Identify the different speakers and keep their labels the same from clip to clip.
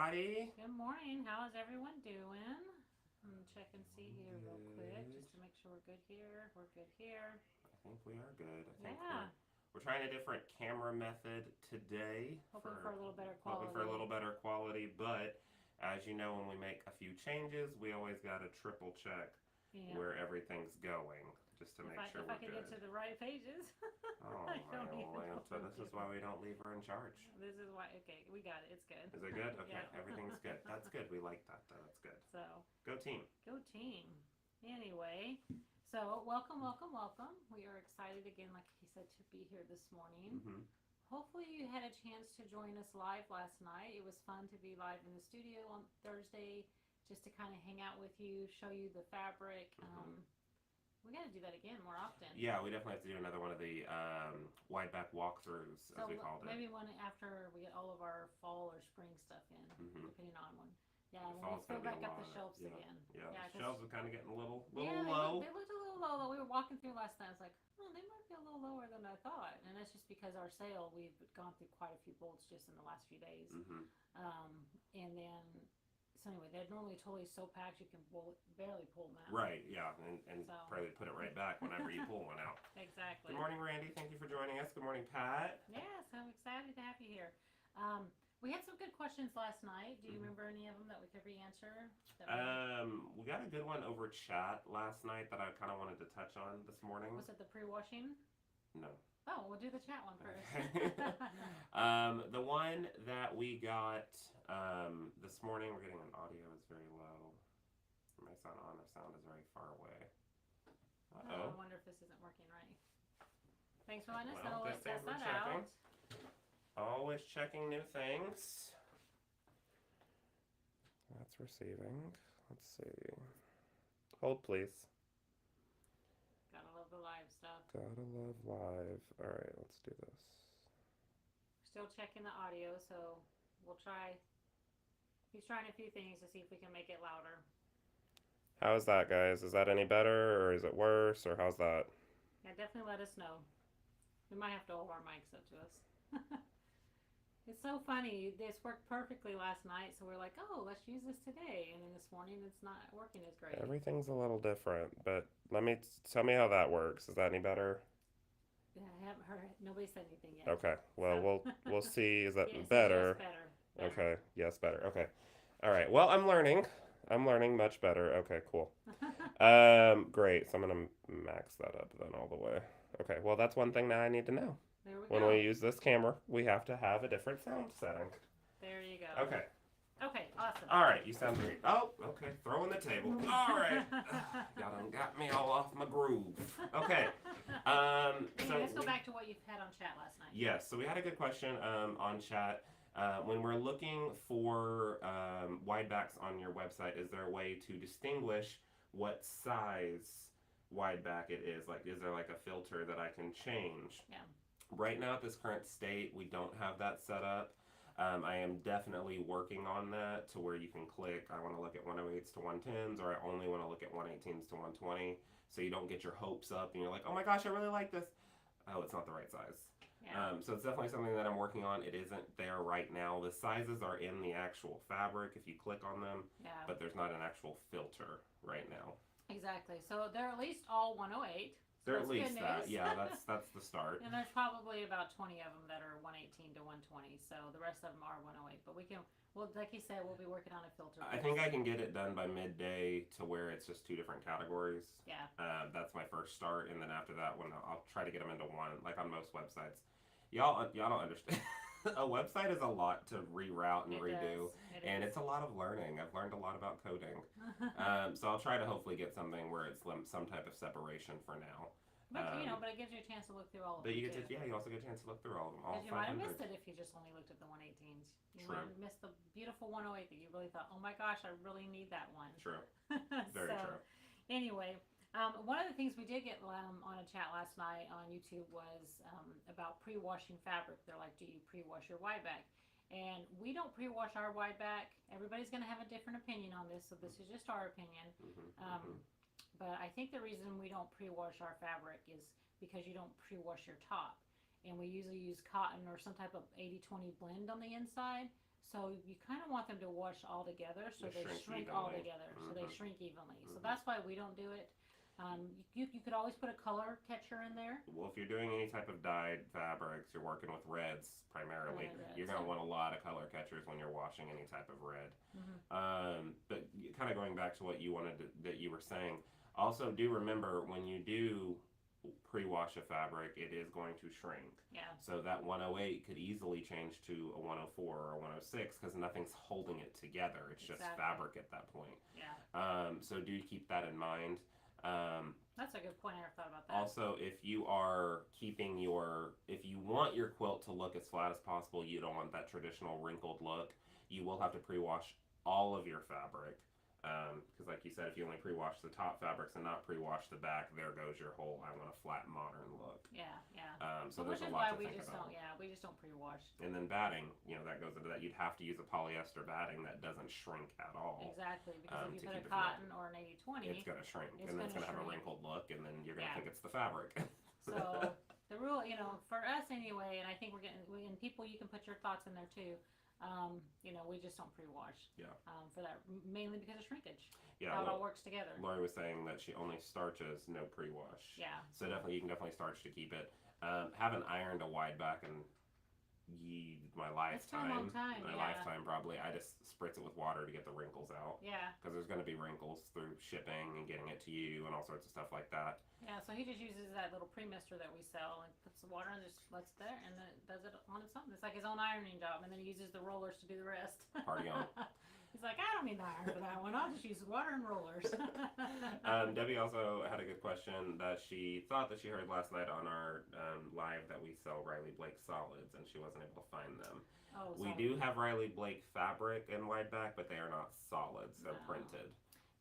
Speaker 1: everybody.
Speaker 2: Good morning. How is everyone doing? I'm gonna check and see here real quick just to make sure we're good here. We're good here.
Speaker 1: I think we are good. I think
Speaker 2: Yeah.
Speaker 1: we're trying a different camera method today.
Speaker 2: Hoping for a little better
Speaker 1: Hoping
Speaker 2: quality.
Speaker 1: for a little better quality, but as you know, when we make a few changes, we always got to triple check
Speaker 2: Yeah.
Speaker 1: where everything's going just to make sure
Speaker 2: If
Speaker 1: we're
Speaker 2: I could
Speaker 1: good.
Speaker 2: get to the right pages.
Speaker 1: Oh
Speaker 2: I
Speaker 1: my
Speaker 2: don't even
Speaker 1: Lord!
Speaker 2: know
Speaker 1: So this is why we don't leave her in charge.
Speaker 2: This is why. Okay, we got it. It's good.
Speaker 1: Is it good? Okay,
Speaker 2: Yeah.
Speaker 1: everything's good. That's good. We like that though. That's good.
Speaker 2: So
Speaker 1: Go team.
Speaker 2: go team. Anyway, so welcome, welcome, welcome. We are excited again, like he said, to be here this morning.
Speaker 1: Mm-hmm.
Speaker 2: Hopefully you had a chance to join us live last night. It was fun to be live in the studio on Thursday, just to kind of hang out with you, show you the fabric. We got to do that again more often.
Speaker 1: Yeah, we definitely have to do another one of the wide back walkthroughs, as we called it.
Speaker 2: Maybe one after we get all of our fall or spring stuff in, depending on when. Yeah, when we fill back up the shelves again.
Speaker 1: Yeah, the shelves are kind of getting a little low.
Speaker 2: They looked a little low. We were walking through last night. I was like, oh, they might be a little lower than I thought. And that's just because our sale, we've gone through quite a few bolts just in the last few days. And then, so anyway, they're normally totally so packed you can barely pull them out.
Speaker 1: Right, yeah, and probably put it right back whenever you pull one out.
Speaker 2: Exactly.
Speaker 1: Good morning, Randy. Thank you for joining us. Good morning, Pat.
Speaker 2: Yes, I'm excited to have you here. We had some good questions last night. Do you remember any of them that we could re-answer?
Speaker 1: We got a good one over chat last night that I kind of wanted to touch on this morning.
Speaker 2: Was it the pre-washing?
Speaker 1: No.
Speaker 2: Oh, we'll do the chat one first.
Speaker 1: The one that we got this morning, we're getting an audio is very low. My sound on, our sound is very far away.
Speaker 2: Oh, I wonder if this isn't working right. Thanks for letting us know.
Speaker 1: Let's
Speaker 2: test that out.
Speaker 1: Always checking new things. That's receiving. Let's see. Hold, please.
Speaker 2: Gotta love the live stuff.
Speaker 1: Gotta love live. All right, let's do this.
Speaker 2: Still checking the audio, so we'll try. He's trying a few things to see if we can make it louder.
Speaker 1: How's that, guys? Is that any better, or is it worse, or how's that?
Speaker 2: Yeah, definitely let us know. We might have to hold our mics up to us. It's so funny. This worked perfectly last night, so we're like, oh, let's use this today. And then this morning, it's not working as great.
Speaker 1: Everything's a little different, but tell me how that works. Is that any better?
Speaker 2: Yeah, I haven't heard. Nobody said anything yet.
Speaker 1: Okay. Well,
Speaker 2: so.
Speaker 1: we'll see. Is that
Speaker 2: yes,
Speaker 1: better?
Speaker 2: Yes, better?
Speaker 1: Okay. Yes, better. Okay. All right. Well, I'm learning. Much better. Okay. Cool. Great. So I'm gonna max that up then all the way. Okay. Well, that's one thing now I need to know.
Speaker 2: There we
Speaker 1: go. When we use this camera, we have to have a different sound setting.
Speaker 2: There you go.
Speaker 1: Okay.
Speaker 2: Okay, awesome.
Speaker 1: All right, you sound great. Oh, okay, throwing the table. All right. Y'all done got me all off my groove. Okay.
Speaker 2: So let's go back to what you've had on chat last night.
Speaker 1: Yes, so we had a good question on chat. When we're looking for wide backs on your website, is there a way to distinguish what size wide back it is? Like, is there like a filter that I can change?
Speaker 2: Yeah.
Speaker 1: Right now at this current state, we don't have that set up. I am definitely working on that to where you can click, I want to look at 108s to 110s, or I only want to look at 118s to 120, so you don't get your hopes up and you're like, oh my gosh, I really like this. Oh, it's not the right size.
Speaker 2: Yeah.
Speaker 1: So it's definitely something that I'm working on. It isn't there right now. The sizes are in the actual fabric if you click on them, but there's not an actual filter right now.
Speaker 2: Exactly. So they're at least all 108.
Speaker 1: They're at least that. Yeah, that's the start.
Speaker 2: And there's probably about 20 of them that are 118 to 120. So the rest of them are 108. But well, like you said, we'll be working on a filter.
Speaker 1: I think I can get it done by midday to where it's just two different categories.
Speaker 2: Yeah.
Speaker 1: That's my first start, and then after that, I'll try to get them into one, like on most websites. Y'all don't understand. A website is a lot to reroute and redo, and it's a lot of learning. I've learned a lot about coding, so I'll try to hopefully get something where it's some type of separation for now.
Speaker 2: But but it gives you a chance to look through all of them.
Speaker 1: But you also get a chance to look through all of them.
Speaker 2: Because you might have missed it if you just only looked at the 118s. You might have missed the beautiful 108 that you really thought, oh my gosh, I really need that one.
Speaker 1: True. Very true.
Speaker 2: Anyway. One of the things we did get on a chat last night on YouTube was about pre-washing fabric. They're like, do you pre-wash your wide back? And we don't pre-wash our wide back. Everybody's going to have a different opinion on this, so this is just our opinion. But I think the reason we don't pre-wash our fabric is because you don't pre-wash your top. And we usually use cotton or some type of 80-20 blend on the inside. So you kind of want them to wash all together, so they shrink all together, so they shrink evenly. So that's why we don't do it. You could always put a color catcher in there.
Speaker 1: Well, if you're doing any type of dyed fabrics, you're working with reds primarily. You're going to want a lot of color catchers when you're washing any type of red. But kind of going back to what you that you were saying, also do remember when you do pre-wash a fabric, it is going to shrink.
Speaker 2: Yeah.
Speaker 1: So that 108 could easily change to a 104 or a 106 because nothing's holding it together. It's just fabric at that point.
Speaker 2: Yeah.
Speaker 1: So do keep that in mind.
Speaker 2: That's a good point. I never thought about that.
Speaker 1: Also, if you are keeping if you want your quilt to look as flat as possible, you don't want that traditional wrinkled look, you will have to pre-wash all of your fabric. Because like you said, if you only pre-wash the top fabrics and not pre-wash the back, there goes your whole I want a flat modern look.
Speaker 2: Yeah, yeah.
Speaker 1: So
Speaker 2: which
Speaker 1: there's
Speaker 2: is
Speaker 1: a lot
Speaker 2: why
Speaker 1: to
Speaker 2: we
Speaker 1: think
Speaker 2: just
Speaker 1: about.
Speaker 2: we just don't pre-wash.
Speaker 1: And then batting, that goes into that. You'd have to use a polyester batting that doesn't shrink at all.
Speaker 2: Exactly, because if you put a
Speaker 1: keep it
Speaker 2: cotton or an 80-20,
Speaker 1: it's going to shrink, and then it's going to have a wrinkled look, and then you're going to think it's the fabric.
Speaker 2: So the rule, for us anyway, and I think and people, you can put your thoughts in there too. We just don't pre-wash.
Speaker 1: Yeah.
Speaker 2: For that, mainly because of shrinkage.
Speaker 1: Yeah.
Speaker 2: How it all works together.
Speaker 1: Lori was saying that she only starches, no pre-wash.
Speaker 2: Yeah.
Speaker 1: So you can definitely starch to keep it. Haven't ironed a wide back in my lifetime. Lifetime probably. I just spritz it with water to get the wrinkles out.
Speaker 2: Yeah.
Speaker 1: Because there's going to be wrinkles through shipping and getting it to you and all sorts of stuff like that.
Speaker 2: Yeah, so he just uses that little pre-mister that we sell and puts the water and just lets it there and then it does it on its own. It's like his own ironing job, and then he uses the rollers to do the rest.
Speaker 1: Party on.
Speaker 2: He's like, I don't need the iron for that one. I'll just use water and rollers.
Speaker 1: Debbie also had a good question that she thought that she heard last night on our live that we sell Riley Blake solids, and she wasn't able to find them.
Speaker 2: Oh,
Speaker 1: we do have Riley Blake fabric and wide back, but they are not solids. They're printed.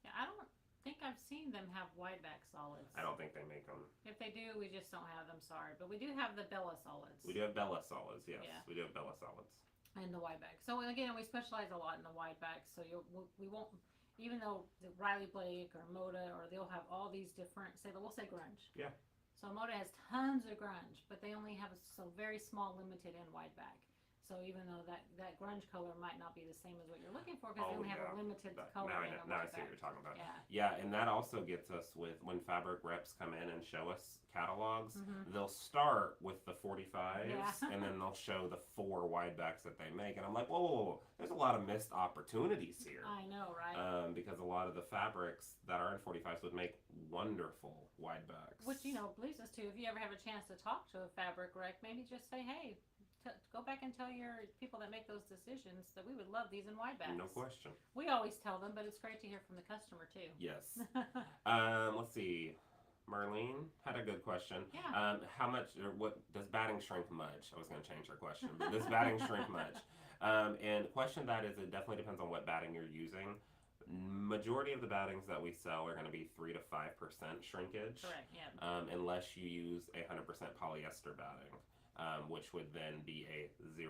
Speaker 2: Yeah, I don't think I've seen them have wide back solids.
Speaker 1: I don't think they make them.
Speaker 2: If they do, we just don't have them. Sorry, but we do have the Bella solids.
Speaker 1: We do have Bella solids. Yes,
Speaker 2: yeah.
Speaker 1: We do have Bella solids.
Speaker 2: And the wide back. So again, we specialize a lot in the wide back. So we won't, even though the Riley Blake or Moda, or they'll have all these different. We'll say grunge.
Speaker 1: Yeah.
Speaker 2: So Moda has tons of grunge, but they only have a very small, limited in wide back. So even though that grunge color might not be the same as what you're looking for, because they only have a limited color.
Speaker 1: Now I see what you're talking about. Yeah, and that also gets us with when fabric reps come in and show us catalogs, they'll start with the 45s, and then they'll show the 4 wide backs that they make, and I'm like, whoa, there's a lot of missed opportunities here.
Speaker 2: I know, right?
Speaker 1: Because a lot of the fabrics that are in 45s would make wonderful wide backs.
Speaker 2: Which leads us to, if you ever have a chance to talk to a fabric rec, maybe just say, hey, go back and tell your people that make those decisions that we would love these in wide backs.
Speaker 1: No question.
Speaker 2: We always tell them, but it's great to hear from the customer too.
Speaker 1: Yes. Let's see. Marlene had a good question.
Speaker 2: Yeah.
Speaker 1: How much, or what, does batting shrink much? I was going to change her question, but does batting shrink much? And the question that is, it definitely depends on what batting you're using. Majority of the battings that we sell are going to be 3 to 5% shrinkage.
Speaker 2: Correct, yeah.
Speaker 1: Unless you use 100% polyester batting. Which would then be a 0%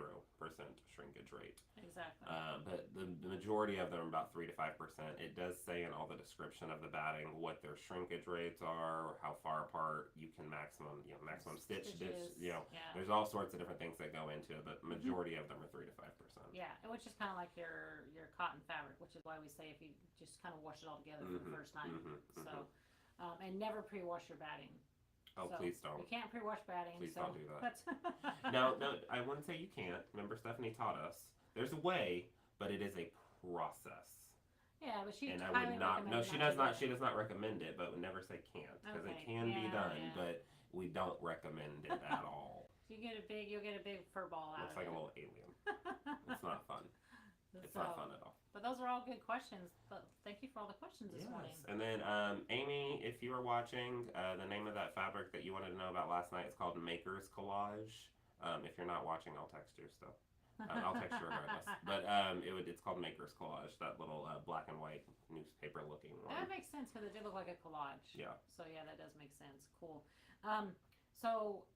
Speaker 1: shrinkage rate.
Speaker 2: Exactly.
Speaker 1: But the majority of them are about 3 to 5%. It does say in all the description of the batting what their shrinkage rates are, or how far apart you can maximum stitch. There's all sorts of different things that go into it, but majority of them are 3 to 5%.
Speaker 2: Yeah, which is kind of like your cotton fabric, which is why we say if you just kind of wash it all together for the first time. So, and never pre-wash your batting.
Speaker 1: Oh, so please don't.
Speaker 2: You can't pre-wash batting.
Speaker 1: Please don't do that. No, I wouldn't say you can't. Remember, Stephanie taught us. There's a way, but it is a process.
Speaker 2: Yeah, but she
Speaker 1: would not. No, she does not. She does not recommend it, but would never say can't, because it can be done, but we don't recommend it at all.
Speaker 2: You'll get a big fur ball out of it.
Speaker 1: Looks like a little alien. It's not fun. It's not fun at all.
Speaker 2: But those are all good questions. But thank you for all the questions this morning.
Speaker 1: And then, Amy, if you were watching, the name of that fabric that you wanted to know about last night is called Maker's Collage. If you're not watching, I'll text you still. I'll text you regardless. But it's called Maker's Collage, that little black and white newspaper looking one.
Speaker 2: That makes sense because it did look like a collage.
Speaker 1: Yeah.
Speaker 2: So yeah, that does make sense. Cool. So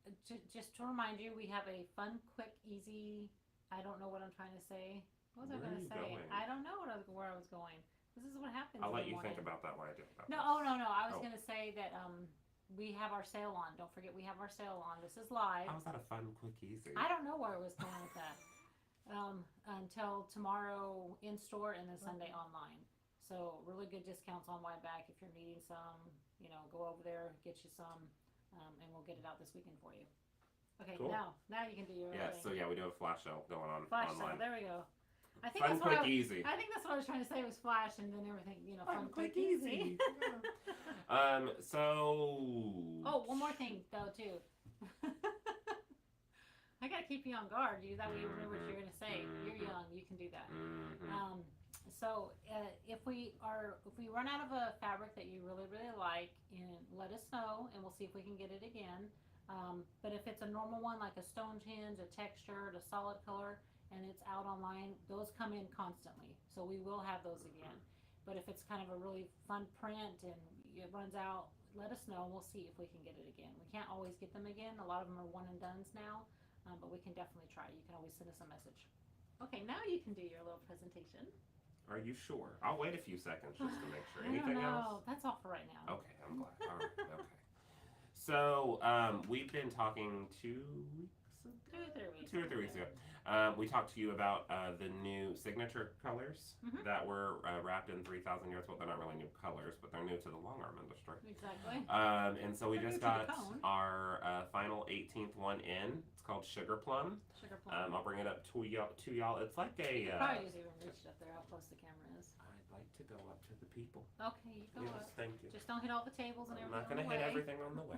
Speaker 2: just to remind you, we have a fun, quick, easy. I don't know what I'm trying to say. What was I going to say?
Speaker 1: Going?
Speaker 2: I don't know where I was going. This is what happens.
Speaker 1: I'll let you think about that while I do that.
Speaker 2: No. I was going to say that we have our sale on. Don't forget we have our sale on. This is live.
Speaker 1: How's that a fun, quick, easy?
Speaker 2: I don't know where I was going with that. until tomorrow in store and then Sunday online. So really good discounts on Whiteback if you're needing some. Go over there, get you some, and we'll get it out this weekend for you. Okay,
Speaker 1: Cool.
Speaker 2: now you can do your
Speaker 1: Yeah,
Speaker 2: thing.
Speaker 1: so yeah, we do have a flash sale going on
Speaker 2: Flash
Speaker 1: online.
Speaker 2: sale. There we go. I think
Speaker 1: Fun,
Speaker 2: that's
Speaker 1: quick,
Speaker 2: what
Speaker 1: easy.
Speaker 2: I think that's what I was trying to say was flash and then everything,
Speaker 1: Fun, quick, easy. So.
Speaker 2: Oh, one more thing though too. I gotta keep you on guard. That way you remember what you're gonna say. You're young, you can do that. So if we run out of a fabric that you really like, and let us know, and we'll see if we can get it again. But if it's a normal one like a stone hinge, a textured, a solid color, and it's out online, those come in constantly. So we will have those again. But if it's kind of a really fun print and it runs out, let us know and we'll see if we can get it again. We can't always get them again. A lot of them are one and dones now, but we can definitely try. You can always send us a message. Okay, now you can do your little presentation.
Speaker 1: Are you sure? I'll wait a few seconds just to make sure.
Speaker 2: I
Speaker 1: Anything
Speaker 2: don't know.
Speaker 1: else?
Speaker 2: That's all for right now.
Speaker 1: Okay, I'm glad. All right, okay. So, we've been talking 2 weeks ago? 2 or 3 weeks ago. We talked to you about the new signature colors that were wrapped in 3,000 yards. Well, they're not really new colors, but they're new to the long arm industry.
Speaker 2: Exactly.
Speaker 1: And so we just got our final 18th one in. It's called Sugar Plum.
Speaker 2: Sugar Plum.
Speaker 1: I'll bring it up to y'all. It's like a...
Speaker 2: probably just even reached up there how close the camera is.
Speaker 1: I'd like to go up to the people.
Speaker 2: Okay, you go up.
Speaker 1: Yes, thank you.
Speaker 2: Just don't hit all the tables and
Speaker 1: I'm
Speaker 2: everything.
Speaker 1: not going to hit everything on the way.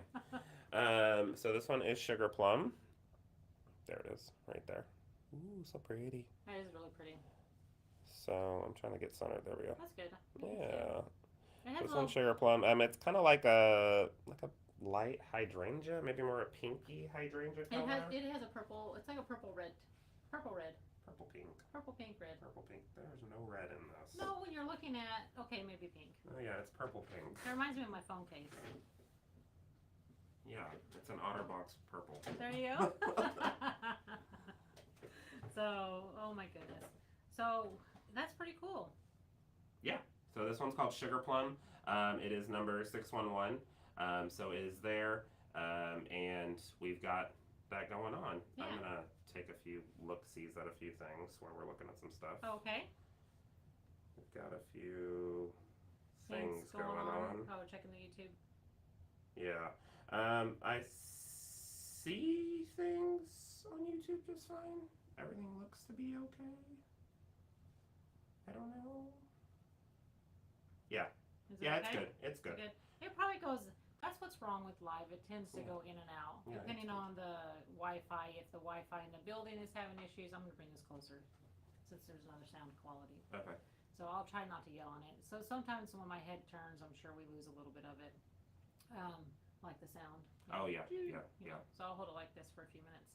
Speaker 2: way.
Speaker 1: So this one is Sugar Plum. There it is, right there. Ooh, so pretty.
Speaker 2: That is really pretty.
Speaker 1: So I'm trying to get centered. There we go.
Speaker 2: That's good.
Speaker 1: Yeah.
Speaker 2: It has
Speaker 1: This one's Sugar Plum. It's kind of like a light hydrangea, maybe more a pinky hydrangea color.
Speaker 2: It has a purple. It's like a purple red.
Speaker 1: Purple pink.
Speaker 2: Purple pink red.
Speaker 1: Purple pink. There's no red in this.
Speaker 2: No, when you're looking at maybe pink.
Speaker 1: Oh yeah, it's purple pink.
Speaker 2: That reminds me of my phone case.
Speaker 1: Yeah, it's an OtterBox purple.
Speaker 2: There you go. So, oh my goodness. So that's pretty cool.
Speaker 1: Yeah. So this one's called Sugar Plum. It is number 611. So it is there, and we've got that going on.
Speaker 2: Yeah.
Speaker 1: I'm gonna take a few look-sees at a few things while we're looking at some stuff.
Speaker 2: Okay.
Speaker 1: We've got a few things going on.
Speaker 2: Oh, we're checking the YouTube.
Speaker 1: Yeah. I see things on YouTube just fine. Everything looks to be okay. I don't know. Yeah. It's good. It's good.
Speaker 2: It probably goes. That's what's wrong with live. It tends to go in and out depending on the Wi-Fi. If the Wi-Fi in the building is having issues, I'm gonna bring this closer since there's another sound quality.
Speaker 1: Okay.
Speaker 2: So I'll try not to yell on it. So sometimes when my head turns, I'm sure we lose a little bit of it, like the sound.
Speaker 1: Oh yeah.
Speaker 2: So I'll hold it like this for a few minutes.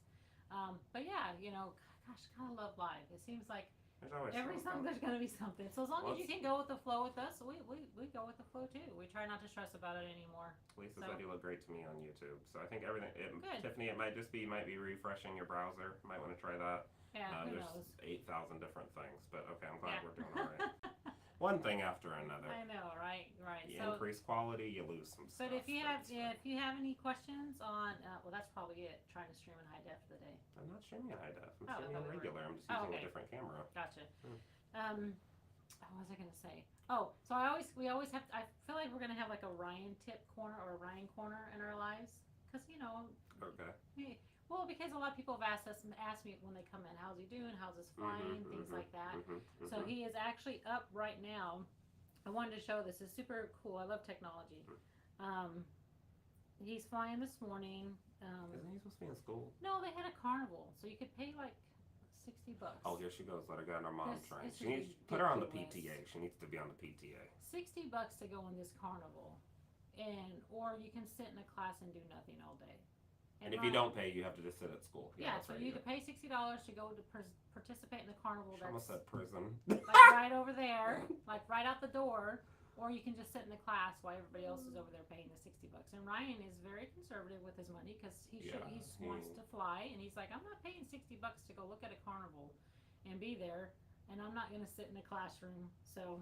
Speaker 2: But yeah, gosh, kind of love live. It seems like every song there's gonna be something. So as long as you can go with the flow with us, we go with the flow too. We try not to stress about it anymore.
Speaker 1: Lisa said you look great to me on YouTube. So I think everything. Tiffany, it might be refreshing your browser. Might want to try that.
Speaker 2: Yeah, who
Speaker 1: there's
Speaker 2: knows?
Speaker 1: 8,000 different things, but okay, I'm glad we're doing all right. One thing after another.
Speaker 2: I know, right?
Speaker 1: You increase quality, you lose some stuff.
Speaker 2: But if you have any questions on, well, that's probably it. Trying to stream in high def today.
Speaker 1: I'm not streaming in high def. I'm streaming in regular. I'm just using a different camera.
Speaker 2: Gotcha. What was I gonna say? Oh, so we always have. I feel like we're gonna have like a Ryan tip corner or a Ryan corner in our lives, because
Speaker 1: Okay.
Speaker 2: Well, because a lot of people have asked me when they come in, how's he doing? How's his flying? Things like that. So he is actually up right now. I wanted to show this. It's super cool. I love technology. He's flying this morning.
Speaker 1: Isn't he supposed to be in school?
Speaker 2: No, they had a carnival, so you could pay like $60.
Speaker 1: Oh, here she goes. Let her go on her mom train. She needs put her on the PTA. She needs to be on the PTA.
Speaker 2: $60 to go on this carnival, or you can sit in a class and do nothing all day.
Speaker 1: And if you don't pay, you have to just sit at school.
Speaker 2: Yeah, so you could pay $60 to go to participate in the carnival.
Speaker 1: She almost said prison.
Speaker 2: Like right over there, like right out the door. Or you can just sit in the class while everybody else is over there paying the $60. And Ryan is very conservative with his money because he wants to fly, and he's like, I'm not paying $60 to go look at a carnival and be there, and I'm not going to sit in a classroom. So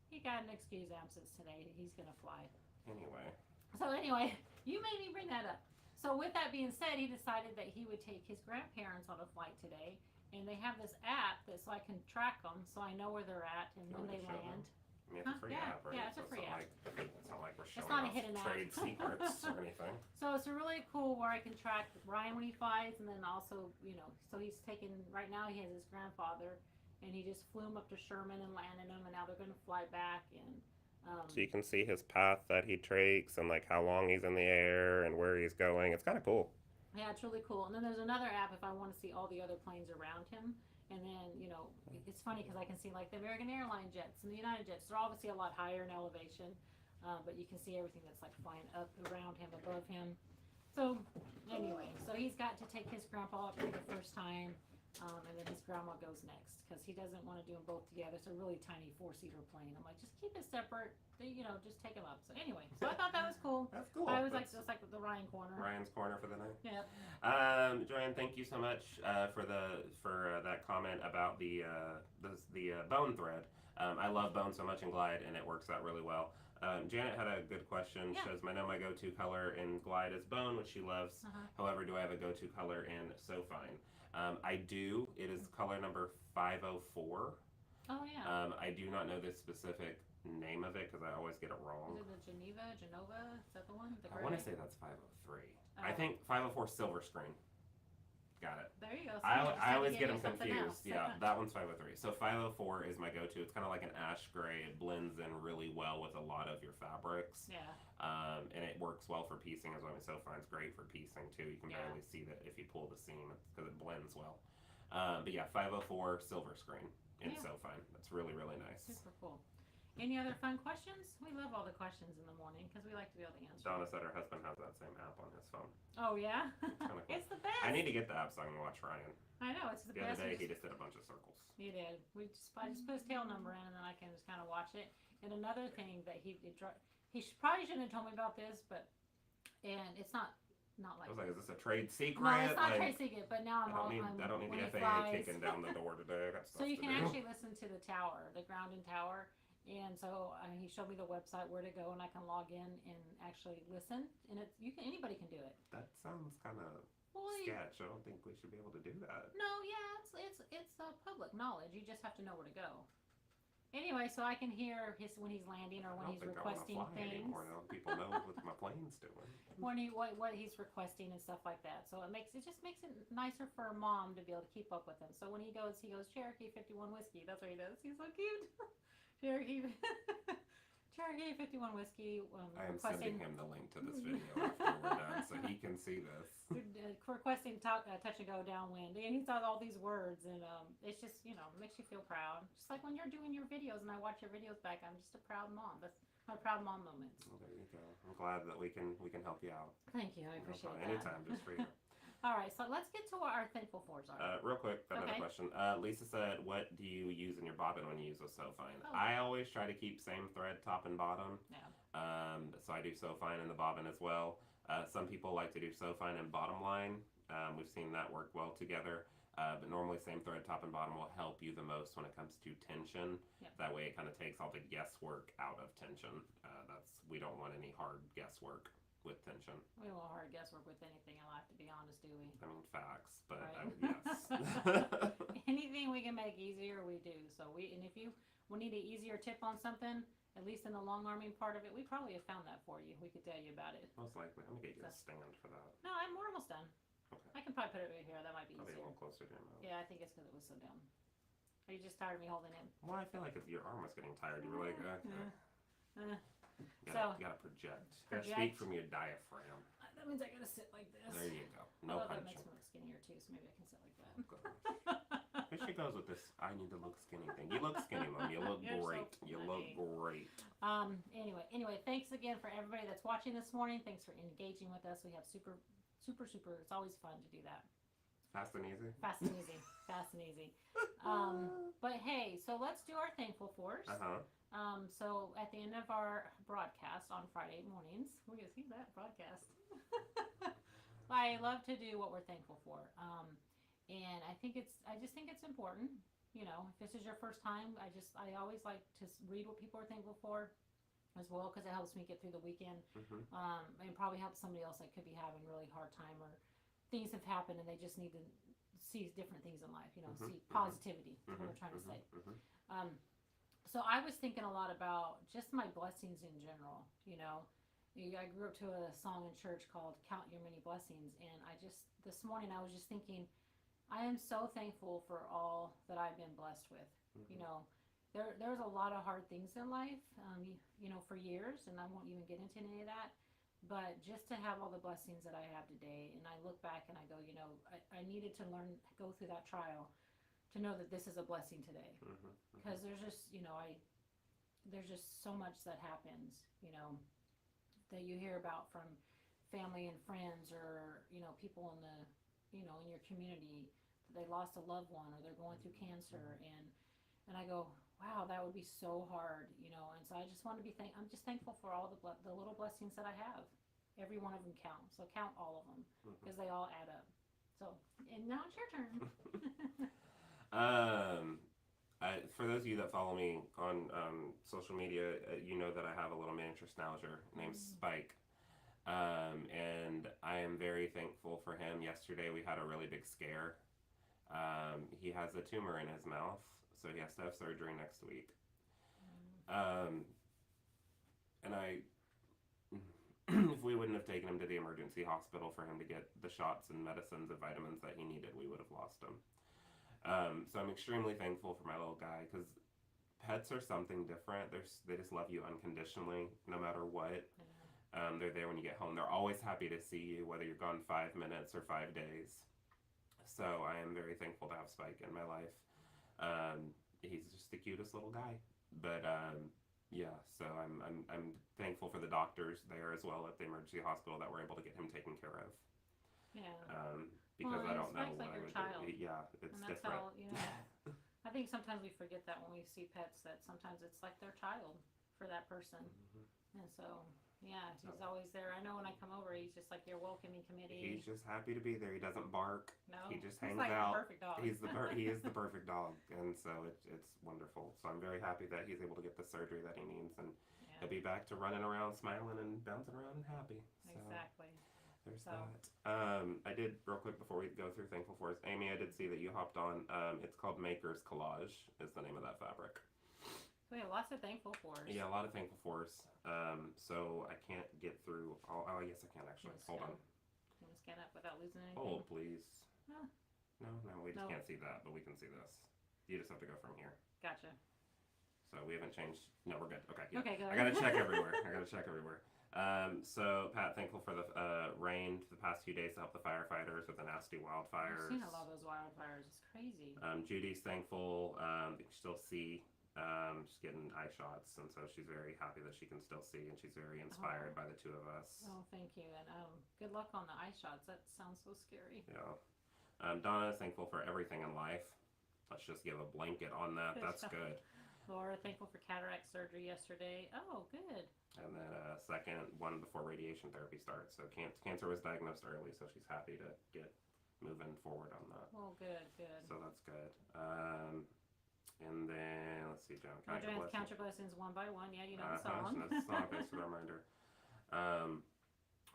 Speaker 2: he got an excused absence today. He's going to fly. Anyway, you made me bring that up. So with that being said, he decided that he would take his grandparents on a flight today, and they have this app that so I can track them, so I know where they're at and when they land.
Speaker 1: I mean, it's a free app, right?
Speaker 2: Yeah, it's a free app.
Speaker 1: It's not like we're showing
Speaker 2: not a
Speaker 1: off
Speaker 2: hidden app.
Speaker 1: trade secrets or anything.
Speaker 2: So it's a really cool where I can track Ryan when he flies, and then also, so he's taken, right now he has his grandfather, and he just flew him up to Sherman and landed him, and now they're going to fly back, and
Speaker 1: so you can see his path that he takes and like how long he's in the air and where he's going. It's kind of cool.
Speaker 2: Yeah, it's really cool. And then there's another app if I want to see all the other planes around him. And then, it's funny because I can see like the American Airlines jets and the United jets. They're obviously a lot higher in elevation, but you can see everything that's like flying up around him, above him. So anyway, so he's got to take his grandpa up for the first time, and then his grandma goes next because he doesn't want to do them both together. It's a really tiny 4-seater plane. I'm like, just keep it separate. Just take them up. So anyway, so I thought that was cool.
Speaker 1: That's cool.
Speaker 2: I was like, just like the Ryan corner.
Speaker 1: Ryan's corner for the night.
Speaker 2: Yep.
Speaker 1: Joanne, thank you so much for that comment about the bone thread. I love bone so much in Glide, and it works out really well. Janet had a good question.
Speaker 2: Yeah.
Speaker 1: Says, I know my go-to color in Glide is bone, which she loves. However, do I have a go-to color in So Fine? I do. It is color number 504.
Speaker 2: Oh, yeah.
Speaker 1: I do not know the specific name of it because I always get it wrong.
Speaker 2: Is it the Genova? Is that the one?
Speaker 1: I want to say that's 503. I think 504 Silver Screen. Got it.
Speaker 2: There you go. So
Speaker 1: I always get them confused. Yeah, that one's 503. So 504 is my go-to. It's kind of like an ash gray. It blends in really well with a lot of your fabrics.
Speaker 2: Yeah.
Speaker 1: And it works well for piecing as well. I mean, So Fine's great for piecing too. You can barely see that if you pull the seam because it blends well. But yeah, 504 Silver Screen in So Fine. That's really, really nice.
Speaker 2: Super cool. Any other fun questions? We love all the questions in the morning because we like to be able to answer.
Speaker 1: Donna said her husband has that same app on his phone.
Speaker 2: Oh, yeah?
Speaker 1: It's kind of cool.
Speaker 2: It's the best.
Speaker 1: I need to get the app so I can watch Ryan.
Speaker 2: I know, it's the
Speaker 1: The
Speaker 2: best.
Speaker 1: other day he just did a bunch of circles.
Speaker 2: He did. I just put his tail number in and then I can just kind of watch it. And another thing that he probably shouldn't have told me about this, and it's not like.
Speaker 1: I was like, is this a trade secret?
Speaker 2: No, it's not
Speaker 1: like,
Speaker 2: trade secret, but now
Speaker 1: I don't need
Speaker 2: when
Speaker 1: the
Speaker 2: he
Speaker 1: FAA
Speaker 2: flies.
Speaker 1: kicking down the door today. I got stuff
Speaker 2: So you
Speaker 1: to
Speaker 2: can
Speaker 1: do.
Speaker 2: actually listen to the tower, the grounding tower. And so he showed me the website where to go, and I can log in and actually listen. And anybody can do it.
Speaker 1: That sounds kind of sketch. I don't think we should be able to do that.
Speaker 2: No, yeah, it's public knowledge. You just have to know where to go. Anyway, so I can hear when he's landing or when he's requesting things.
Speaker 1: Anymore, now people know what my plane's doing.
Speaker 2: What he's requesting and stuff like that. So it just makes it nicer for a mom to be able to keep up with him. So when he goes Cherokee 51 whiskey. That's what he does. He's so cute. Cherokee 51 whiskey.
Speaker 1: I am sending him the link to this video after we're done so he can see this.
Speaker 2: Requesting touch and go downwind. And he saw all these words, and it's just, makes you feel proud. Just like when you're doing your videos and I watch your videos back, I'm just a proud mom. That's my proud mom moments.
Speaker 1: Well, there you go. I'm glad that we can help you out.
Speaker 2: Thank you. I appreciate that.
Speaker 1: Anytime, just for you.
Speaker 2: All right, so let's get to what our thankful fors are.
Speaker 1: Real quick, another question. Lisa said, what do you use in your bobbin when you use a So Fine?
Speaker 2: Oh.
Speaker 1: I always try to keep same thread top and bottom.
Speaker 2: Yeah.
Speaker 1: So I do So Fine in the bobbin as well. Some people like to do So Fine and bottom line. We've seen that work well together. But normally same thread top and bottom will help you the most when it comes to tension.
Speaker 2: Yep.
Speaker 1: That way it kind of takes all the guesswork out of tension. We don't want any hard guesswork with tension.
Speaker 2: We don't hard guesswork with anything in life, to be honest, do we?
Speaker 1: I mean, facts, but
Speaker 2: Right.
Speaker 1: yes.
Speaker 2: Anything we can make easier, we do. So if you need an easier tip on something, at least in the long arming part of it, we probably have found that for you. We could tell you about it.
Speaker 1: Most likely. I'm going to get you a stand for that.
Speaker 2: No, we're almost done.
Speaker 1: Okay.
Speaker 2: I can probably put it right here. That might be
Speaker 1: I'll be a
Speaker 2: easier.
Speaker 1: little closer to your mouth.
Speaker 2: Yeah, I think it's because it was so down. Are you just tired of me holding it?
Speaker 1: Well, I feel like your arm was getting tired. You were like, you gotta project. You gotta speak from your diaphragm.
Speaker 2: That means I gotta sit like this.
Speaker 1: There you go. No
Speaker 2: Although that
Speaker 1: punching.
Speaker 2: makes me look skinnier too, so maybe I can sit like that.
Speaker 1: Here she goes with this I need to look skinny thing. You look skinny, Mom. You look
Speaker 2: You're so
Speaker 1: great. You look
Speaker 2: funny.
Speaker 1: great.
Speaker 2: Anyway, thanks again for everybody that's watching this morning. Thanks for engaging with us. We have super, it's always fun to do that.
Speaker 1: Fast and easy?
Speaker 2: Fast and easy. Fast and easy. But hey, so let's do our thankful fors. So at the end of our broadcast on Friday mornings, we're going to see that broadcast. I love to do what we're thankful for. And I just think it's important. If this is your first time, I always like to read what people are thankful for as well, because it helps me get through the weekend. And probably helps somebody else that could be having a really hard time, or things have happened and they just need see different things in life. You know,
Speaker 1: Mhm,
Speaker 2: see
Speaker 1: mhm,
Speaker 2: positivity. Is what
Speaker 1: mhm,
Speaker 2: we're trying to
Speaker 1: mhm,
Speaker 2: say.
Speaker 1: mhm.
Speaker 2: Um, so I was thinking a lot about just my blessings in general. You know, I grew up to a song in church called "Count Your Many Blessings," and I just this morning I was just thinking I am so thankful for all that I've been blessed with. You
Speaker 1: Mhm.
Speaker 2: know, there's a lot of hard things in life, you know, for years, and I won't even get into any of that. But just to have all the blessings that I have today, and I look back and I go, you know, I needed to learn, go through that trial to know that this is a blessing today.
Speaker 1: Mhm. Mhm.
Speaker 2: Because there's just, you know, there's just so much that happens, you know, that you hear about from family and friends or, you know, people in the, you know, in your community, they lost a loved one or they're going through cancer, and I go, wow, that would be so hard, you know. And so I just want to be I'm just thankful for all the little blessings that I have. Every one of them count. So count all of them
Speaker 1: Mhm.
Speaker 2: because they all add up. So, and now it's your turn.
Speaker 1: Um, for those of you that follow me on social media, you know that I have a little miniature schnauzer named Spike. And I am very thankful for him. Yesterday we had a really big scare. He has a tumor in his mouth, so he has to have surgery next week. Um, and if we wouldn't have taken him to the emergency hospital for him to get the shots and medicines and vitamins that he needed, we would have lost him. So I'm extremely thankful for my little guy because pets are something different. They just love you unconditionally, no matter what. They're there when you get home. They're always happy to see you, whether you're gone 5 minutes or 5 days. So I am very thankful to have Spike in my life. He's just the cutest little guy. But yeah, so I'm thankful for the doctors there as well at the emergency hospital that were able to get him taken care of.
Speaker 2: Yeah.
Speaker 1: Because
Speaker 2: Well,
Speaker 1: I
Speaker 2: and
Speaker 1: don't know
Speaker 2: Spike's
Speaker 1: what
Speaker 2: like
Speaker 1: I
Speaker 2: your
Speaker 1: would
Speaker 2: child.
Speaker 1: do. Yeah, it's
Speaker 2: And that's
Speaker 1: different.
Speaker 2: how, you know, I think sometimes we forget that when we see pets, that sometimes it's like their child for that person.
Speaker 1: Mhm.
Speaker 2: And so, yeah, he's always there. I know when I come over, he's just like your welcoming
Speaker 1: He's
Speaker 2: committee.
Speaker 1: just happy to be there. He doesn't bark. He
Speaker 2: No,
Speaker 1: just
Speaker 2: he's
Speaker 1: hangs
Speaker 2: like the
Speaker 1: out.
Speaker 2: perfect dog.
Speaker 1: He is the perfect dog, and so it's wonderful. So I'm very happy that he's able to get the surgery that he needs, and
Speaker 2: Yeah,
Speaker 1: he'll be back to running around, smiling and bouncing around and happy. So
Speaker 2: exactly.
Speaker 1: there's
Speaker 2: So,
Speaker 1: that. I did real quick before we go through thankful for us. Amy, I did see that you hopped on. It's called Maker's Collage. Is the name of that fabric.
Speaker 2: we have lots of thankful fors.
Speaker 1: Yeah, a lot of thankful for us. So I can't get through. Oh, yes, I can actually. Hold on.
Speaker 2: Can we scan up without losing anything?
Speaker 1: Hold, please.
Speaker 2: Huh.
Speaker 1: No, we just
Speaker 2: No.
Speaker 1: can't see that, but we can see this. You just have to go from here.
Speaker 2: Gotcha.
Speaker 1: So we haven't changed. No, we're good. Okay, yeah.
Speaker 2: Okay, good.
Speaker 1: I gotta check everywhere. So Pat, thankful for the rain the past few days to help the firefighters with the nasty wildfires.
Speaker 2: I've seen a lot of those wildfires. It's crazy.
Speaker 1: Judy's thankful that you can still see. She's getting eye shots, and so she's very happy that she can still see, and she's very inspired by the two of us.
Speaker 2: Oh, thank you, and good luck on the eye shots. That sounds so scary.
Speaker 1: Yeah. Donna is thankful for everything in life. Let's just give a blanket on that. That's good.
Speaker 2: Laura, thankful for cataract surgery yesterday. Oh, good.
Speaker 1: And then second one before radiation therapy starts. So cancer was diagnosed early, so she's happy to get moving forward on that.
Speaker 2: Oh, good.
Speaker 1: So that's good. And then let's see, John.
Speaker 2: Count your blessings one by one. Yeah, you know the song.
Speaker 1: That's the song. Thanks for the reminder.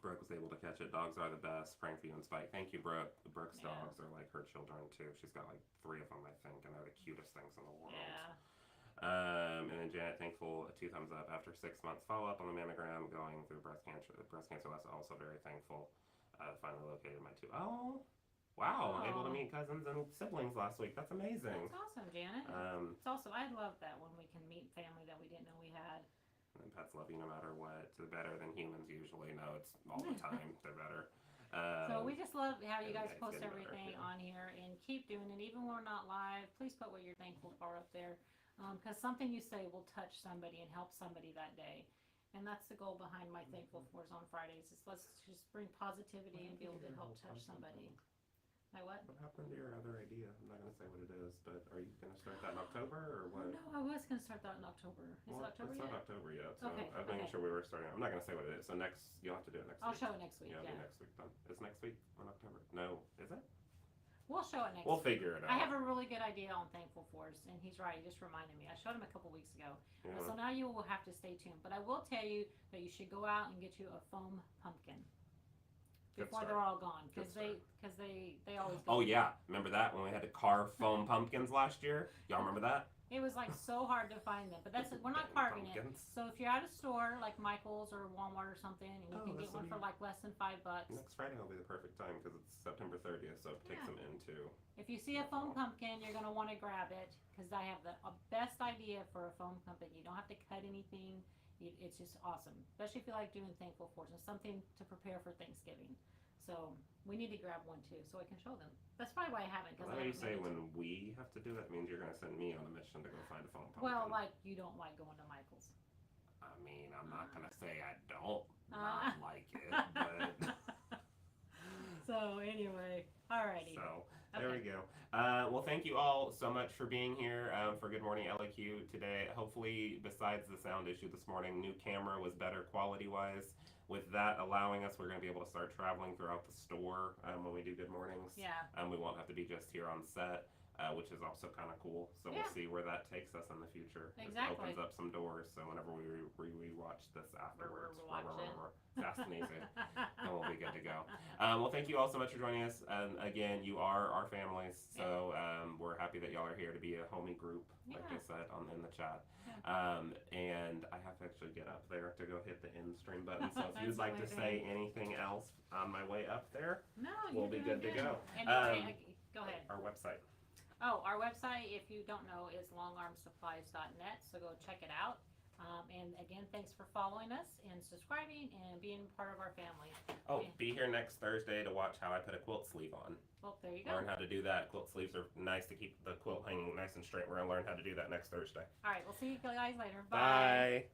Speaker 1: Brooke was able to catch it. Dogs are the best. Praying for you and Spike. Thank you, Brooke. Brooke's dogs are like her children too. She's got like 3 of them, I think, and they're the cutest things in the world.
Speaker 2: Yeah.
Speaker 1: And then Janet, thankful, 2 thumbs up after 6 months follow up on the mammogram, going through breast cancer. Was also very thankful. Finally located my 2. Oh, wow! Able to meet cousins and siblings last week. That's amazing.
Speaker 2: That's awesome, Janet. It's also I love that when we can meet family that we didn't know we had.
Speaker 1: And pets love you no matter what. They're better than humans usually. No, it's all the time. They're better.
Speaker 2: So we just love how you guys post
Speaker 1: getting
Speaker 2: everything
Speaker 1: better,
Speaker 2: on here, and keep doing it. Even when we're not live, please put what you're thankful for up there, because something you say will touch somebody and help somebody that day. And that's the goal behind my thankful fors on Fridays. Is let's just bring positivity and be able to help touch somebody. My what?
Speaker 1: What happened to your other idea? I'm not going to say what it is, but are you going to start that in October or what?
Speaker 2: Oh, no, I was going to start that in October. Is it October
Speaker 1: it's
Speaker 2: yet?
Speaker 1: not October yet, so
Speaker 2: Okay,
Speaker 1: I was making sure we were starting. I'm not going to say what it is. So you'll have to do it next
Speaker 2: I'll
Speaker 1: week.
Speaker 2: show it next week.
Speaker 1: Yeah, it'll be next week then. Is next week in October? No, is it?
Speaker 2: We'll show it next
Speaker 1: We'll
Speaker 2: week.
Speaker 1: figure it out.
Speaker 2: I have a really good idea on thankful fors, and he's right. He just reminded me. I showed him a couple weeks ago.
Speaker 1: Yeah.
Speaker 2: So now you will have to stay tuned. But I will tell you that you should go out and get you a foam pumpkin. before they're all gone, because they always go.
Speaker 1: Oh yeah, remember that when we had to carve foam pumpkins last year? Y'all remember that?
Speaker 2: It was like so hard to find them, but we're not carving it. So if you're at a store like Michael's or Walmart or something, and you can get one for like less than $5.
Speaker 1: Next Friday will be the perfect time because it's September 30th, so it takes them into.
Speaker 2: If you see a foam pumpkin, you're gonna want to grab it because I have the best idea for a foam pumpkin. You don't have to cut anything. It's just awesome, especially if you like doing thankful force and something to prepare for Thanksgiving. So we need to grab one too, so I can show them. That's probably why I haven't. Because
Speaker 1: you say when we have to do that means you're going to send me on a mission to go find a foam pumpkin.
Speaker 2: Well, like you don't like going to Michael's.
Speaker 1: I mean, I'm not going to say I don't not like it, but.
Speaker 2: So anyway, alrighty.
Speaker 1: So there we go. Well, thank you all so much for being here for Good Morning LEQ today. Hopefully, besides the sound issue this morning, new camera was better quality-wise. With that allowing us, we're going to be able to start traveling throughout the store when we do Good Mornings.
Speaker 2: Yeah.
Speaker 1: We won't have to be just here on set, which is also kind of cool. So we'll see where that takes us in the future.
Speaker 2: Exactly.
Speaker 1: It opens up some doors. So whenever we re-watch this afterwards, fast and easy, then we'll be good to go. Well, thank you all so much for joining us. Again, you are our families, so we're happy that y'all are here to be a homie group, like I said in the chat. And I have to actually get up there to go hit the end stream button. So if you'd like to say anything else on my way up there, we'll be good to go.
Speaker 2: Anyway, go ahead.
Speaker 1: Our website.
Speaker 2: Oh, our website, if you don't know, is longarmsupplies.net. So go check it out. And again, thanks for following us and subscribing and being part of our family.
Speaker 1: Oh, be here next Thursday to watch how I put a quilt sleeve on.
Speaker 2: Well, there you go.
Speaker 1: Learn how to do that. Quilt sleeves are nice to keep the quilt hanging nice and straight. We're going to learn how to do that next Thursday.
Speaker 2: All right, we'll see you guys later.
Speaker 1: Bye.